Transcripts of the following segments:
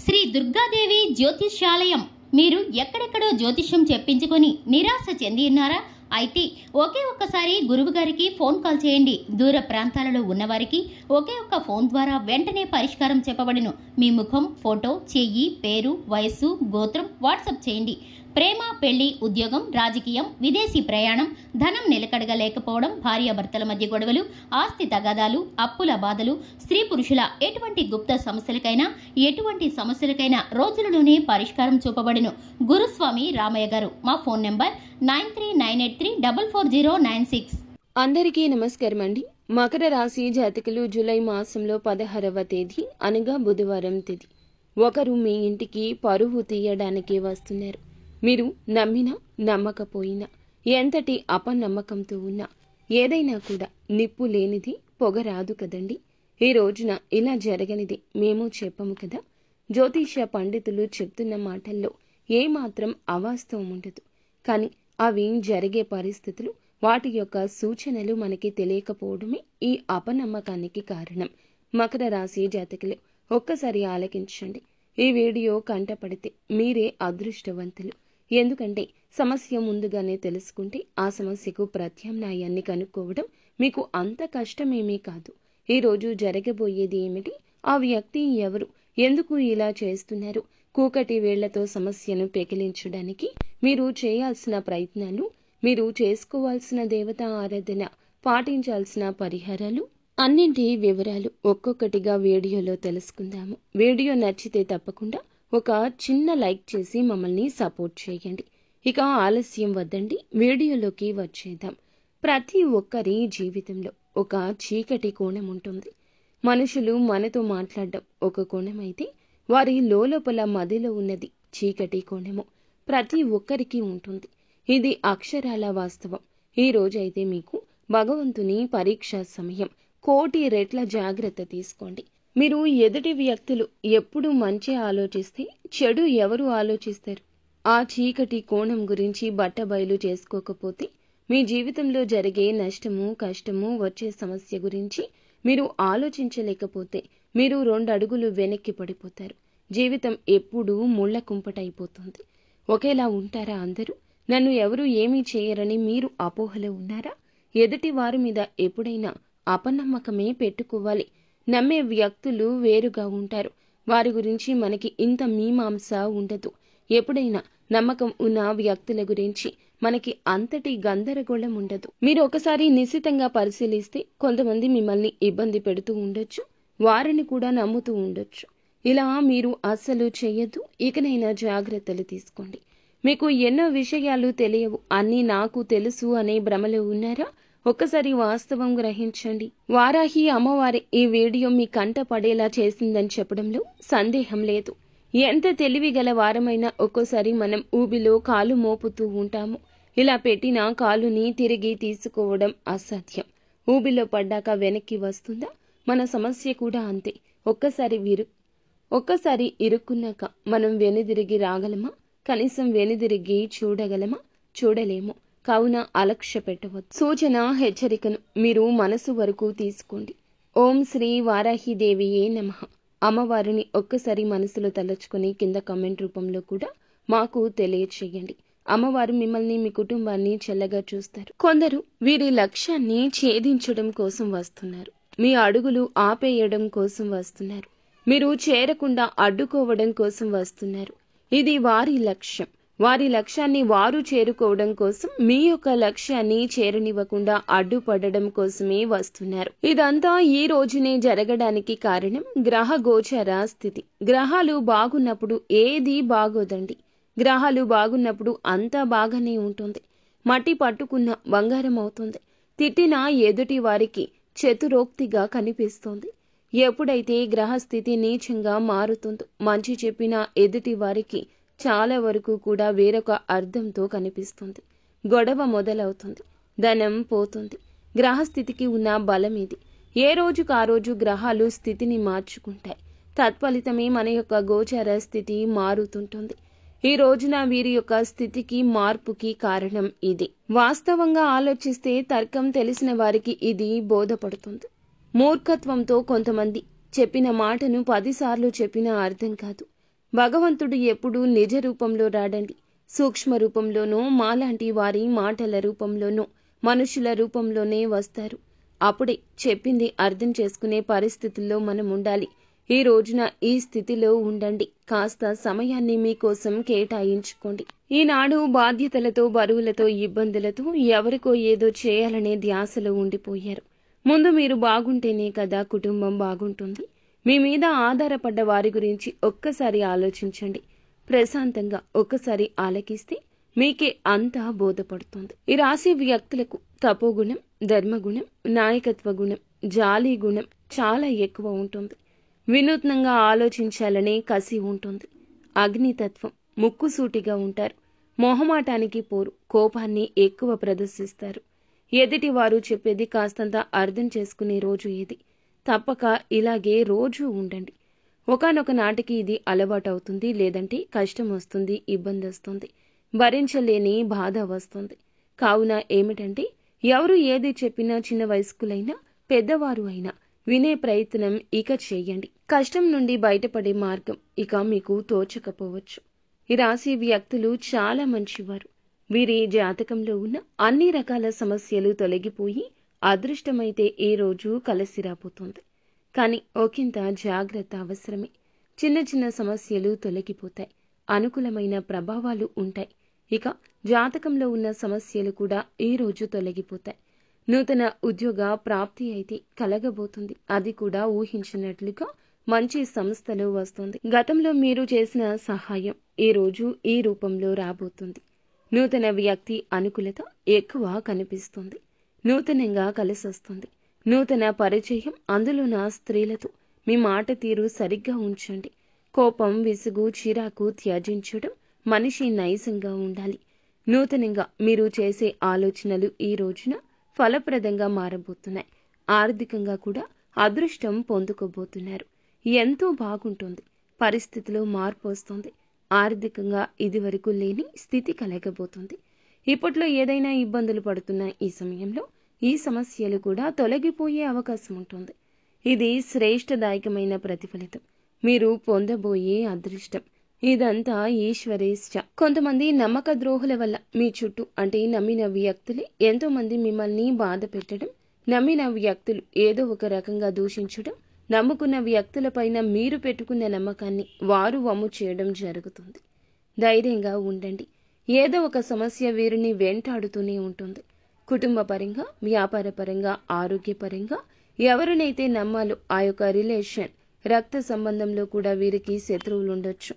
శ్రీ దుర్గాదేవి జ్యోతిష్యాలయం. మీరు ఎక్కడెక్కడో జ్యోతిష్యం చెప్పించుకొని నిరాశ చెంది ఉన్నారా? అయితే ఒకే ఒక్కసారి గురువు గారికి ఫోన్ కాల్ చేయండి. దూర ప్రాంతాలలో ఉన్నవారికి ఒకే ఒక్క ఫోన్ ద్వారా వెంటనే పరిష్కారం చెప్పబడును. మీ ముఖం, ఫోటో, చెయ్యి, పేరు, వయస్సు, గోత్రం వాట్సాప్ చేయండి. ప్రేమ, పెళ్లి, ఉద్యోగం, రాజకీయం, విదేశీ ప్రయాణం, ధనం నిలకడగా లేకపోవడం, భార్యాభర్తల మధ్య గొడవలు, ఆస్తి తగాదాలు, అప్పుల బాధలు, స్త్రీ పురుషుల ఎటువంటి గుప్త సమస్యలకైనా రోజులలోనే పరిష్కారం చూపబడును. గురుస్వామి రామయ్య గారు. మా ఫోన్ నెంబర్ 9398344096. అందరికీ నమస్కారం అండి. మకర రాశి జాతకులు జూలై మాసంలో 16వ తేదీ అనగా బుధవారం తేదీ ఒకరు మీ ఇంటికి పరువు తీయడానికి వస్తున్నారు. మీరు నమ్మినా నమ్మకపోయినా, ఎంతటి అపనమ్మకంతో ఉన్నా, ఏదైనా కూడా నిప్పు లేనిది పొగ రాదు కదండి. ఈ రోజున ఇలా జరగనిది మేము చెప్పము కదా. జ్యోతిష్య పండితులు చెప్తున్న మాటల్లో ఏమాత్రం అవాస్తవం ఉండదు. కానీ అవి జరిగే పరిస్థితులు, వాటి యొక్క సూచనలు మనకి తెలియకపోవడమే ఈ అపనమ్మకానికి కారణం. మకర రాశి జాతకులు ఒక్కసారి ఆలకించండి. ఈ వీడియో కంటపడితే మీరే అదృష్టవంతులు. ఎందుకంటే సమస్య ముందుగానే తెలుసుకుంటే ఆ సమస్యకు ప్రత్యామ్నాయాన్ని కనుక్కోవడం మీకు అంత కష్టమేమీ కాదు. ఈరోజు జరగబోయేది ఏమిటి, ఆ వ్యక్తి ఎవరు, ఎందుకు ఇలా చేస్తున్నారు, కూకటి వేళ్లతో సమస్యను పెకిలించడానికి మీరు చేయాల్సిన ప్రయత్నాలు, మీరు చేసుకోవాల్సిన దేవతా ఆరాధన, పాటించాల్సిన పరిహారాలు, అన్నింటి వివరాలు ఒక్కొక్కటిగా వీడియోలో తెలుసుకుందాము. వీడియో నచ్చితే తప్పకుండా ఒక చిన్న లైక్ చేసి మమ్మల్ని సపోర్ట్ చేయండి. ఇక ఆలస్యం వద్దండి, వీడియోలోకి వచ్చేద్దాం. ప్రతి ఒక్కరి జీవితంలో ఒక చీకటి కోణం ఉంటుంది. మనుషులు మనతో మాట్లాడడం ఒక కోణం అయితే, వారి లోపల మదిలో ఉన్నది చీకటి కోణము ప్రతి ఒక్కరికి ఉంటుంది. ఇది అక్షరాల వాస్తవం. ఈ రోజైతే మీకు భగవంతుని పరీక్ష సమయం. కోటి రెట్ల జాగ్రత్త తీసుకోండి. మీరు ఎదుటి వ్యక్తులు ఎప్పుడు మంచి ఆలోచిస్తే చెడు ఎవరు ఆలోచిస్తారు? ఆ చీకటి కోణం గురించి బట్టబయలు చేసుకోకపోతే మీ జీవితంలో జరిగే నష్టము, కష్టము, వచ్చే సమస్య గురించి మీరు ఆలోచించలేకపోతే మీరు 2 అడుగులు వెనక్కి పడిపోతారు. జీవితం ఎప్పుడూ ముళ్ళ కుంపటైపోతుంది. ఒకేలా ఉంటారా అందరూ? నన్ను ఎవరు ఏమీ చేయరని మీరు అపోహలో ఉన్నారా? ఎదుటి వారి మీద ఎప్పుడైనా అపనమ్మకమే పెట్టుకోవాలి. నమ్మే వ్యక్తులు వేరుగా ఉంటారు. వారి గురించి మనకి ఇంత మీమాంస ఉండదు. ఎప్పుడైనా నమ్మకం ఉన్న వ్యక్తుల గురించి మనకి అంతటి గందరగోళం ఉండదు. మీరు ఒకసారి నిశితంగా పరిశీలిస్తే కొంతమంది మిమ్మల్ని ఇబ్బంది పెడుతూ ఉండొచ్చు, వారిని కూడా నమ్ముతూ ఉండొచ్చు. ఇలా మీరు అస్సలు చెయ్యొద్దు. ఇకనైనా జాగ్రత్తలు తీసుకోండి. మీకు ఎన్నో విషయాలు తెలియవు, అన్నీ నాకు తెలుసు అనే భ్రమలో ఉన్నారా? ఒక్కసారి వాస్తవం గ్రహించండి. వారాహి అమ్మవారి ఈ వీడియో మీ కంట పడేలా చేసిందని చెప్పడంలో సందేహం లేదు. ఎంత తెలివిగల వారమైనా ఒక్కోసారి మనం ఊబిలో కాలు మోపుతూ ఉంటాము. ఇలా పెట్టిన కాలుని తిరిగి తీసుకోవడం అసాధ్యం. ఊబిలో పడ్డాక వెనక్కి వస్తుందా? మన సమస్య కూడా అంతే. ఒక్కసారి ఇరుక్కున్నాక మనం వెనుదిరిగి రాగలమా? కనీసం వెనుదిరిగి చూడగలమా? చూడలేము. కావున అలక్ష్య పెట్టవద్దు. సూచన, హెచ్చరికను మీరు మనసు వరకు తీసుకోండి. ఓం శ్రీ వారాహిదేవియే నమః. అమ్మవారిని ఒక్కసారి మనసులో తలచుకొని కింద కామెంట్ రూపంలో కూడా మాకు తెలియచేయండి. అమ్మవారు మిమ్మల్ని, మీ కుటుంబాన్ని చల్లగా చూస్తారు. కొందరు వీరి లక్ష్యాన్ని ఛేదించడం కోసం వస్తున్నారు. మీ అడుగులు ఆపేయడం కోసం వస్తున్నారు. మీరు చేరకుండా అడ్డుకోవడం కోసం వస్తున్నారు. ఇది వారి లక్ష్యం. వారి లక్ష్యాన్ని వారు చేరుకోవడం కోసం మీ యొక్క లక్ష్యాన్ని చేరనివ్వకుండా అడ్డుపడడం కోసమే వస్తున్నారు. ఇదంతా ఈ రోజునే జరగడానికి కారణం గ్రహ గోచర స్థితి. గ్రహాలు బాగున్నప్పుడు ఏది బాగోదండి. గ్రహాలు బాగున్నప్పుడు అంతా బాగానే ఉంటుంది. మట్టి పట్టుకున్న బంగారం అవుతుంది. తిట్టిన ఎదుటి వారికి చతురోక్తిగా కనిపిస్తోంది. ఎప్పుడైతే గ్రహస్థితి నీచంగా మారుతుందో మంచి చెప్పిన ఎదుటి వారికి చాలా వరకు కూడా వేరొక అర్థంతో కనిపిస్తుంది. గొడవ మొదలవుతుంది. ధనం పోతుంది. గ్రహస్థితికి ఉన్న బలం ఇది. ఏ రోజుకు ఆ రోజు గ్రహాలు స్థితిని మార్చుకుంటాయి. తత్ఫలితమే మన యొక్క గోచర స్థితి మారుతుంటుంది. ఈ రోజున వీరి యొక్క స్థితికి మార్పుకి కారణం ఇది. వాస్తవంగా ఆలోచిస్తే తర్కం తెలిసిన వారికి ఇది బోధపడుతుంది. మూర్ఖత్వంతో కొంతమంది చెప్పిన మాటను 10 సార్లు చెప్పినా అర్థం కాదు. భగవంతుడు ఎప్పుడూ నిజ రూపంలో రాడండి. సూక్ష్మ రూపంలోనో, మాలాంటి వారి మాటల రూపంలోనో, మనుషుల రూపంలోనే వస్తారు. అప్పుడే చెప్పింది అర్థం చేసుకునే పరిస్థితుల్లో మనం ఉండాలి. ఈ రోజున ఈ స్థితిలో ఉండండి. కాస్త సమయాన్ని మీకోసం కేటాయించుకోండి. ఈనాడు బాధ్యతలతో, బరువులతో, ఇబ్బందులతో ఎవరికో ఏదో చేయాలనే ధ్యాసలో ఉండిపోయారు. ముందు మీరు బాగుంటేనే కదా కుటుంబం బాగుంటుంది. మీ మీద ఆధారపడ్డ వారి గురించి ఒక్కసారి ఆలోచించండి. ప్రశాంతంగా ఒక్కసారి ఆలకిస్తే మీకే అంతా బోధపడుతుంది. ఈ రాశి వ్యక్తులకు తపోగుణం, ధర్మగుణం, నాయకత్వ గుణం, జాలి గుణం చాలా ఎక్కువ ఉంటుంది. వినూత్నంగా ఆలోచించాలనే కసి ఉంటుంది. అగ్నితత్వం, ముక్కుసూటిగా ఉంటారు. మొహమాటానికి పోరు, కోపాన్ని ఎక్కువ ప్రదర్శిస్తారు. ఎదుటి వారు చెప్పేది కాస్తంత అర్థం చేసుకునే రోజు ఇది. తప్పక ఇలాగే రోజూ ఉండండి. ఒకానొక నాటికి ఇది అలవాటవుతుంది. లేదంటే కష్టం వస్తుంది, ఇబ్బంది వస్తుంది, భరించలేని బాధ వస్తుంది. కావున ఏమిటంటే ఎవరు ఏది చెప్పినా చిన్న వయస్కులైనా పెద్దవారు అయినా వినే ప్రయత్నం ఇక చేయండి. కష్టం నుండి బయటపడే మార్గం ఇక మీకు తోచకపోవచ్చు. ఈ రాశి వ్యక్తులు చాలా మంచివారు. వీరి జాతకంలో ఉన్న అన్ని రకాల సమస్యలు తొలగిపోయి అదృష్టమైతే ఈ రోజు కలిసి రాబోతుంది. కానీ ఒకంత జాగ్రత్త అవసరమే. చిన్న చిన్న సమస్యలు తొలగిపోతాయి. అనుకూలమైన ప్రభావాలు ఉంటాయి. ఇక జాతకంలో ఉన్న సమస్యలు కూడా ఈ రోజు తొలగిపోతాయి. నూతన ఉద్యోగ ప్రాప్తి అయితే కలగబోతుంది. అది కూడా ఊహించినట్లుగా మంచి సంస్థలో వస్తుంది. గతంలో మీరు చేసిన సహాయం ఈ రోజు ఈ రూపంలో రాబోతుంది. నూతన వ్యక్తి అనుకూలత ఎక్కువ కనిపిస్తుంది. నూతనంగా కలిసొస్తుంది. నూతన పరిచయం, అందులోన స్త్రీలతో మీ మాట తీరు సరిగ్గా ఉంచండి. కోపం, విసుగు, చిరాకు త్యజించడం మనిషి నైజంగా ఉండాలి. నూతనంగా మీరు చేసే ఆలోచనలు ఈ రోజున ఫలప్రదంగా మారబోతున్నాయి. ఆర్థికంగా కూడా అదృష్టం పొందుకోబోతున్నారు. ఎంతో బాగుంటుంది. పరిస్థితిలో మార్పు వస్తుంది. ఆర్థికంగా ఇదివరకు లేని స్థితి కలగబోతుంది. ఇప్పట్లో ఏదైనా ఇబ్బందులు పడుతున్న ఈ సమయంలో ఈ సమస్యలు కూడా తొలగిపోయే అవకాశం ఉంటుంది. ఇది శ్రేష్టదాయకమైన ప్రతిఫలితం. మీరు పొందబోయే అదృష్టం. ఇదంతా ఈశ్వరేచ్ఛ. కొంతమంది నమ్మక ద్రోహుల వల్ల మీ చుట్టూ అంటే నమ్మిన వ్యక్తులే ఎంతో మంది మిమ్మల్ని బాధ పెట్టడం, నమ్మిన వ్యక్తులు ఏదో ఒక రకంగా దూషించడం, నమ్ముకున్న వ్యక్తులపైన మీరు పెట్టుకున్న నమ్మకాన్ని వారు వమ్ము చేయడం జరుగుతుంది. ధైర్యంగా ఉండండి. ఏదో ఒక సమస్య వీరిని వెంటాడుతూనే ఉంటుంది. కుటుంబ పరంగా, వ్యాపార పరంగా, ఆరోగ్యపరంగా ఎవరినైతే నమ్మాలో ఆ యొక్క రిలేషన్, రక్త సంబంధంలో కూడా వీరికి శత్రువులు ఉండొచ్చు.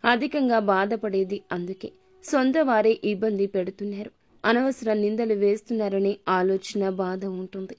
అధికంగా బాధపడేది అందుకే. సొంత వారే ఇబ్బంది పెడుతున్నారు, అనవసర నిందలు వేస్తున్నారనే ఆలోచన, బాధ ఉంటుంది.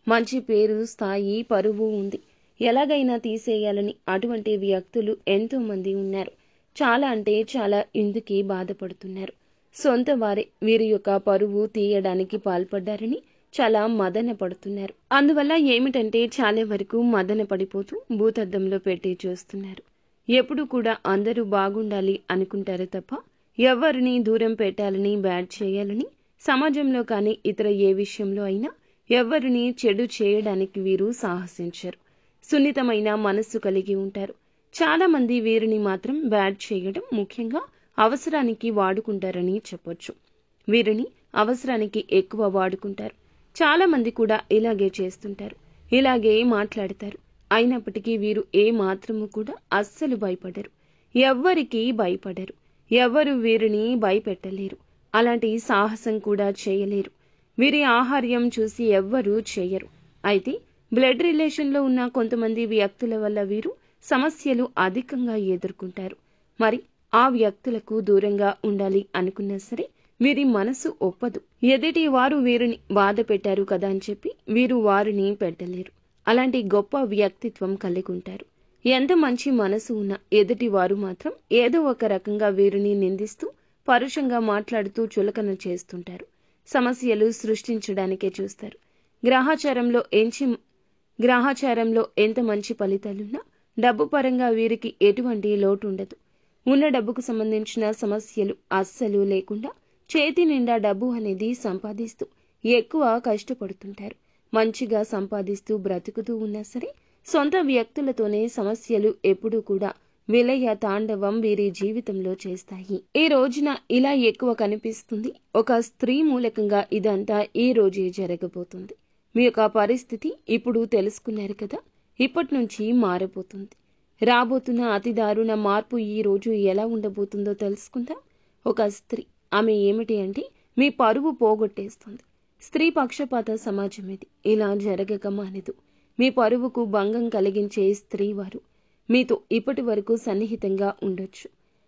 మంచి పేరు, స్థాయి, పరువు ఉంది. ఎలాగైనా తీసేయాలని అటువంటి వ్యక్తులు ఎంతో మంది ఉన్నారు. చాలా అంటే చాలా ఇందుకే బాధపడుతున్నారు. సొంత వారే వీరి యొక్క పరువు తీయడానికి పాల్పడ్డారని చాలా మదన పడుతున్నారు. అందువల్ల ఏమిటంటే చాలా వరకు మదన పడిపోతూ భూతద్దంలో పెట్టి చూస్తున్నారు. ఎప్పుడు కూడా అందరూ బాగుండాలి అనుకుంటారు తప్ప ఎవరిని దూరం పెట్టాలని, బ్యాడ్ చేయాలని సమాజంలో కానీ ఇతర ఏ విషయంలో అయినా ఎవరిని చెడు చేయడానికి వీరు సాహసించరు. సున్నితమైన మనస్సు కలిగి ఉంటారు. చాలా మంది వీరిని మాత్రం బ్యాడ్ చేయడం, ముఖ్యంగా అవసరానికి వాడుకుంటారని చెప్పొచ్చు. వీరిని అవసరానికి ఎక్కువ వాడుకుంటారు. చాలా మంది కూడా ఇలాగే చేస్తుంటారు, ఇలాగే మాట్లాడతారు. అయినప్పటికీ వీరు ఏ మాత్రము కూడా అస్సలు భయపడరు. ఎవ్వరికీ భయపడరు. ఎవ్వరు వీరిని భయపెట్టలేరు. అలాంటి సాహసం కూడా చేయలేరు. వీరి ఆహార్యం చూసి ఎవ్వరూ చేయరు. అయితే బ్లడ్ రిలేషన్లో ఉన్న కొంతమంది వ్యక్తుల వల్ల వీరు సమస్యలు అధికంగా ఎదుర్కొంటారు. మరి ఆ వ్యక్తులకు దూరంగా ఉండాలి అనుకున్నా సరే వీరి మనసు ఒప్పదు. ఎదుటి వారు వీరిని బాధ పెట్టారు కదా అని చెప్పి వీరు వారిని పెట్టలేరు. అలాంటి గొప్ప వ్యక్తిత్వం కలిగి ఉంటారు. ఎంత మంచి మనసు ఉన్నా ఎదుటి వారు మాత్రం ఏదో ఒక రకంగా వీరిని నిందిస్తూ, పరుషంగా మాట్లాడుతూ చులకన చేస్తుంటారు. సమస్యలు సృష్టించడానికే చూస్తారు. గ్రహాచారంలో ఎంత మంచి ఫలితాలున్నా డబ్బు పరంగా వీరికి ఎటువంటి లోటు ఉండదు. ఉన్న డబ్బుకు సంబంధించిన సమస్యలు అస్సలు లేకుండా చేతి నిండా డబ్బు అనేది సంపాదిస్తూ ఎక్కువ కష్టపడుతుంటారు. మంచిగా సంపాదిస్తూ బ్రతుకుతూ ఉన్నా సరే సొంత వ్యక్తులతోనే సమస్యలు ఎప్పుడూ కూడా విలయ తాండవం వీరి జీవితంలో చేస్తాయి. ఈ రోజున ఇలా ఎక్కువ కనిపిస్తుంది. ఒక స్త్రీ మూలకంగా ఇదంతా ఈ రోజే జరగబోతుంది. మీ యొక్క పరిస్థితి ఇప్పుడు తెలుసుకున్నారు కదా, ఇప్పటి నుంచి మారబోతుంది. రాబోతున్న అతి దారుణ మార్పు ఈ రోజు ఎలా ఉండబోతుందో తెలుసుకుందాం. ఒక స్త్రీ, ఆమె ఏమిటి అంటే మీ పరువు పోగొట్టేస్తుంది. స్త్రీ పక్షపాత సమాజం ఇది. ఇలా జరగక మానదు. మీ పరువుకు భంగం కలిగించే స్త్రీ వారు మీతో ఇప్పటి వరకు సన్నిహితంగా ఉండొచ్చు,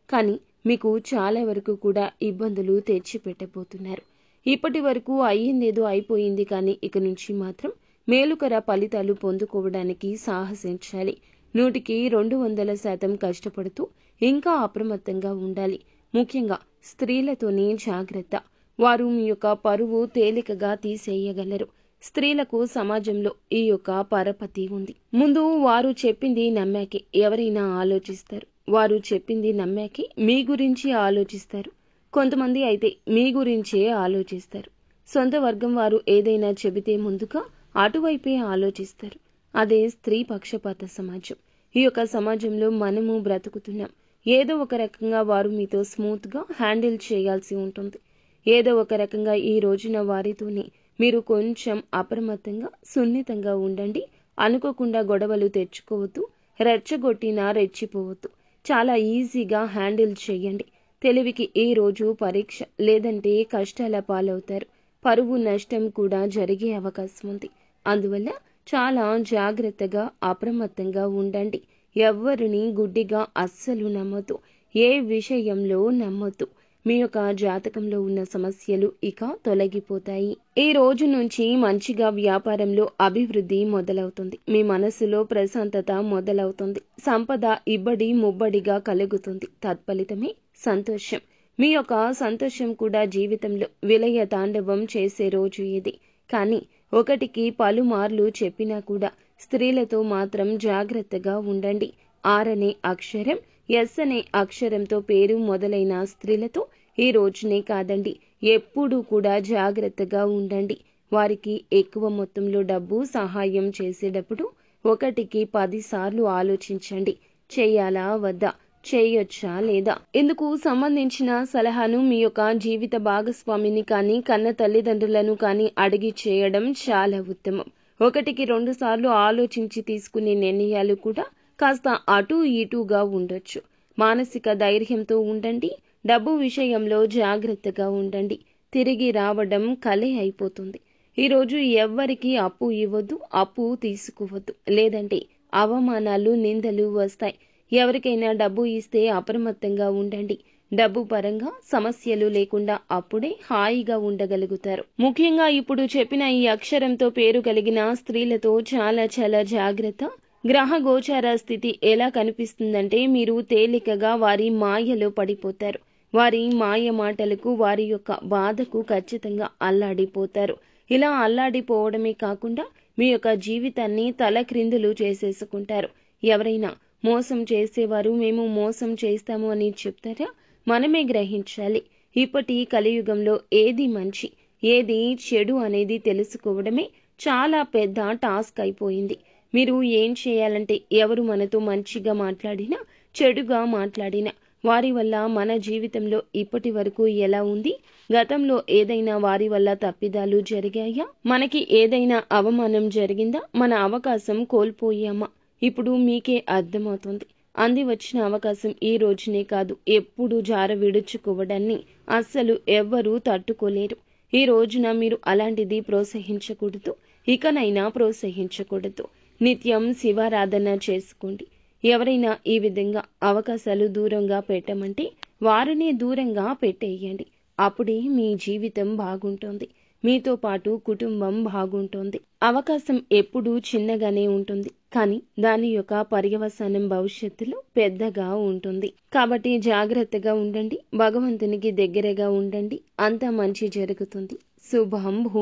కానీ మీకు చాలా వరకు కూడా ఇబ్బందులు తెచ్చిపెట్టబోతున్నారు. ఇప్పటి వరకు అయ్యిందేదో అయిపోయింది, కానీ ఇక నుంచి మాత్రం మేలుకర ఫలితాలు పొందుకోవడానికి సాహసించాలి. 100కి 200% కష్టపడుతూ ఇంకా అప్రమత్తంగా ఉండాలి. ముఖ్యంగా స్త్రీలతోనే జాగ్రత్త. వారు మీ యొక్క పరువు తేలికగా తీసేయగలరు. స్త్రీలకు సమాజంలో ఈ యొక్క పరపతి ఉంది. ముందు వారు చెప్పింది నమ్మాకే ఎవరైనా ఆలోచిస్తారు. వారు చెప్పింది నమ్మాకే మీ గురించి ఆలోచిస్తారు. కొంతమంది అయితే మీ గురించే ఆలోచిస్తారు. సొంత వర్గం వారు ఏదైనా చెబితే ముందుగా అటువైపే ఆలోచిస్తారు. అదే స్త్రీ పక్షపాత సమాజం. ఈ యొక్క సమాజంలో మనము బ్రతుకుతున్నాం. ఏదో ఒక రకంగా వారు మీతో స్మూత్గా హ్యాండిల్ చేయాల్సి ఉంటుంది. ఏదో ఒక రకంగా ఈ రోజున వారితోనే మీరు కొంచెం అప్రమత్తంగా సున్నితంగా ఉండండి. అనుకోకుండా గొడవలు తెచ్చుకోవద్దు. రెచ్చగొట్టినా రెచ్చిపోవద్దు. చాలా ఈజీగా హ్యాండిల్ చేయండి. తెలివికి ఈ రోజు పరీక్ష, లేదంటే కష్టాల పాలవుతారు. పరువు నష్టం కూడా జరిగే అవకాశం ఉంది. అందువల్ల చాలా జాగ్రత్తగా అప్రమత్తంగా ఉండండి. ఎవ్వరిని గుడ్డిగా అస్సలు నమ్మొద్దు. ఏ విషయంలో నమ్మొద్దు. మీ యొక్క జాతకంలో ఉన్న సమస్యలు ఇక తొలగిపోతాయి. ఈ రోజు నుంచి మంచిగా వ్యాపారంలో అభివృద్ధి మొదలవుతుంది. మీ మనసులో ప్రశాంతత మొదలవుతుంది. సంపద ఇబ్బడి ముబ్బడిగా కలుగుతుంది. తత్ఫలితమే సంతోషం. మీ యొక్క సంతోషం కూడా జీవితంలో విలయ తాండవం చేసే రోజు ఇది. కానీ ఒకటికి పలుమార్లు చెప్పినా కూడా స్త్రీలతో మాత్రం జాగ్రత్తగా ఉండండి. ఆర్ అనే అక్షరం, ఎస్ అనే అక్షరంతో పేరు మొదలైన స్త్రీలతో ఈ రోజునే కాదండి, ఎప్పుడూ కూడా జాగ్రత్తగా ఉండండి. వారికి ఎక్కువ మొత్తంలో డబ్బు సహాయం చేసేటప్పుడు 1కి 10 సార్లు ఆలోచించండి. చేయాలా వద్దా, చేయొచ్చా లేదా. ఇందుకు సంబంధించిన సలహాను మీ యొక్క జీవిత భాగస్వామిని కానీ కన్న తల్లిదండ్రులను కానీ అడిగి చేయడం చాలా ఉత్తమం. 1కి 2 సార్లు ఆలోచించి తీసుకునే నిర్ణయాలు కూడా కాస్త అటూ ఇటూగా ఉండొచ్చు. మానసిక ధైర్యంతో ఉండండి. డబ్బు విషయంలో జాగ్రత్తగా ఉండండి. తిరిగి రావడం కలే అయిపోతుంది. ఈరోజు ఎవ్వరికి అప్పు ఇవ్వద్దు, అప్పు తీసుకోవద్దు. లేదంటే అవమానాలు, నిందలు వస్తాయి. ఎవరికైనా డబ్బు ఇస్తే అప్రమత్తంగా ఉండండి. డబ్బు పరంగా సమస్యలు లేకుండా అప్పుడే హాయిగా ఉండగలుగుతారు. ముఖ్యంగా ఇప్పుడు చెప్పిన ఈ అక్షరంతో పేరు కలిగిన స్త్రీలతో చాలా చాలా జాగ్రత్త. గ్రహ గోచార స్థితి ఎలా కనిపిస్తుందంటే మీరు తేలికగా వారి మాయలో పడిపోతారు. వారి మాయ మాటలకు, వారి యొక్క బాధకు ఖచ్చితంగా అల్లాడిపోతారు. ఇలా అల్లాడిపోవడమే కాకుండా మీ యొక్క జీవితాన్ని తలక్రిందులు చేసేసుకుంటారు. ఎవరైనా మోసం చేసేవారు మేము మోసం చేస్తాము అని చెప్తారా? మనమే గ్రహించాలి. ఇప్పటి కలియుగంలో ఏది మంచి, ఏది చెడు అనేది తెలుసుకోవడమే చాలా పెద్ద టాస్క్ అయిపోయింది. మీరు ఏం చేయాలంటే ఎవరు మనతో మంచిగా మాట్లాడినా, చెడుగా మాట్లాడినా వారి వల్ల మన జీవితంలో ఇప్పటి వరకు ఎలా ఉంది, గతంలో ఏదైనా వారి వల్ల తప్పిదాలు జరిగాయా, మనకి ఏదైనా అవమానం జరిగిందా, మన అవకాశం కోల్పోయామా, ఇప్పుడు మీకే అర్థమవుతుంది. అంది వచ్చిన అవకాశం ఈ రోజునే కాదు, ఎప్పుడు జార విడుచుకోవడాన్ని అస్సలు ఎవ్వరూ తట్టుకోలేరు. ఈ రోజున మీరు అలాంటిది ప్రోత్సహించకూడదు. ఇకనైనా ప్రోత్సహించకూడదు. నిత్యం శివారాధన చేసుకోండి. ఎవరైనా ఈ విధంగా అవకాశాలు దూరంగా పెట్టమంటే వారిని దూరంగా పెట్టేయండి. అప్పుడే మీ జీవితం బాగుంటుంది. మీతో పాటు కుటుంబం బాగుంటుంది. అవకాశం ఎప్పుడూ చిన్నగానే ఉంటుంది, కానీ దాని యొక్క పర్యవసానం భవిష్యత్తులో పెద్దగా ఉంటుంది. కాబట్టి జాగ్రత్తగా ఉండండి. భగవంతునికి దగ్గరగా ఉండండి. అంతా మంచి జరుగుతుంది. శుభం భూ